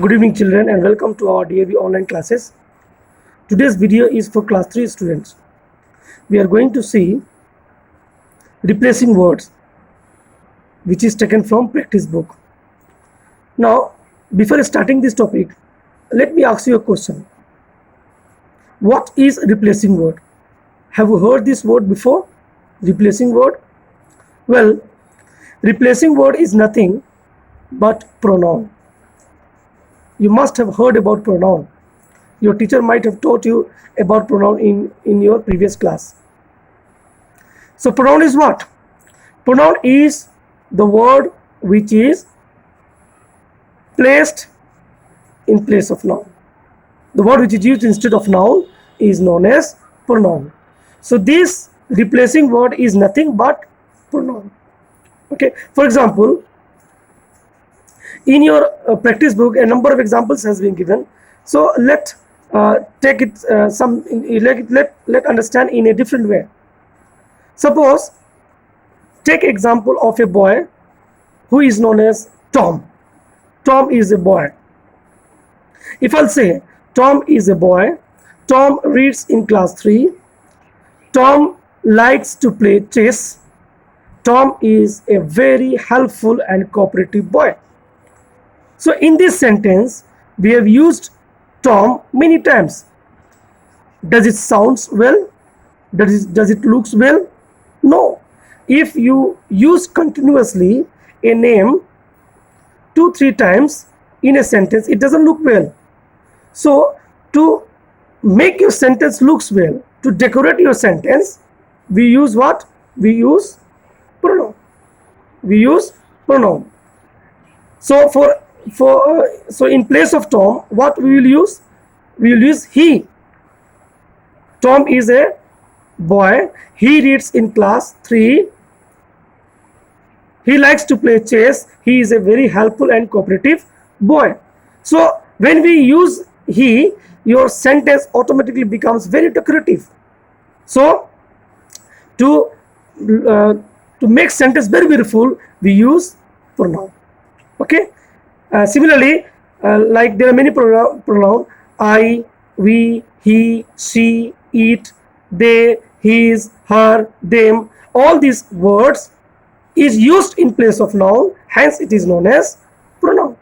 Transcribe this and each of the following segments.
Good evening children and welcome to our DAV online classes. Today's video is for class 3 students. We are going to see replacing words which is taken from practice book. Now before starting this topic, let me ask you a question. What is replacing word? Have you heard this word before? Replacing word? Well, replacing word is nothing but pronoun. You must have heard about pronoun. Your teacher might have taught you about pronoun in your previous class. So pronoun is what? Pronoun is the word which is placed in place of noun. The word which is used instead of noun is known as pronoun. So this replacing word is nothing but pronoun. Okay. For example, in your practice book, a number of examples has been given. So let take it let understand in a different way. Suppose take example of a boy who is known as Tom. Tom is a boy. If I'll say Tom is a boy, Tom reads in class 3, Tom likes to play chess, Tom is a very helpful and cooperative boy. So in this sentence, we have used Tom many times. Does it sound well? Does it looks well? No. If you use continuously a name 2-3 times in a sentence, it doesn't look well. So to make your sentence looks well, to decorate your sentence, we use what? We use pronoun. We use pronoun. So so in place of Tom, what we will use? We will use he. Tom is a boy. He reads in class 3. He likes to play chess. He is a very helpful and cooperative boy. So when we use he, your sentence automatically becomes very decorative. So to make sentence very beautiful, we use pronoun. Okay. Similarly, like there are many pronoun, I, we, he, she, it, they, his, her, them. All these words is used in place of noun, hence it is known as pronoun.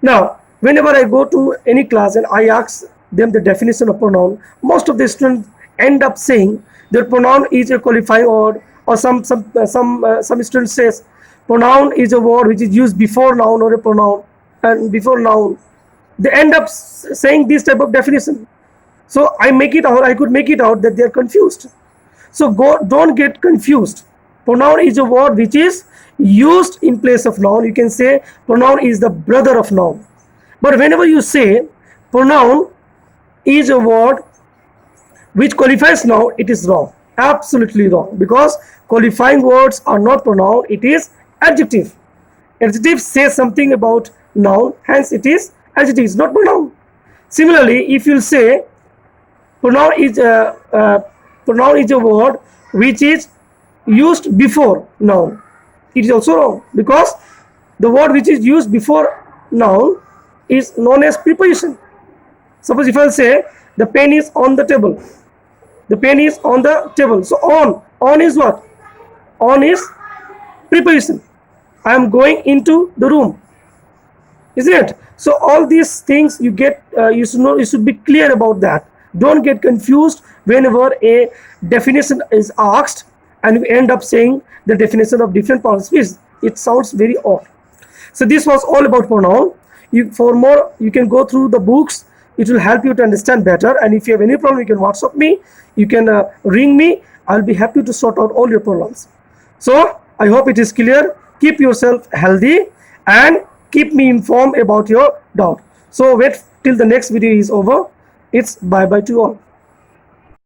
Now, whenever I go to any class and I ask them the definition of pronoun, most of the students end up saying that pronoun is a qualifying word, or some students says pronoun is a word which is used before noun or a pronoun and before noun. They end up saying this type of definition. So I could make it out that they are confused. So don't get confused. Pronoun is a word which is used in place of noun. You can say pronoun is the brother of noun. But whenever you say pronoun is a word which qualifies noun, it is wrong. Absolutely wrong, because qualifying words are not pronoun, it is adjective. Adjective says something about noun, hence it is adjective, it's not pronoun. Similarly, if you say pronoun is a word which is used before noun, it is also wrong, because the word which is used before noun is known as preposition. Suppose if I say the pen is on the table, the pen is on the table. So on is what? On is preposition. I am going into the room, isn't it? So all these things you get, you should be clear about that. Don't get confused whenever a definition is asked and you end up saying the definition of different parts of speech. It sounds very odd. So this was all about pronoun. For more, you can go through the books. It will help you to understand better. And if you have any problem, you can WhatsApp me. You can ring me. I'll be happy to sort out all your problems. So I hope it is clear. Keep yourself healthy and keep me informed about your doubt. So wait till the next video is over. It's bye bye to all.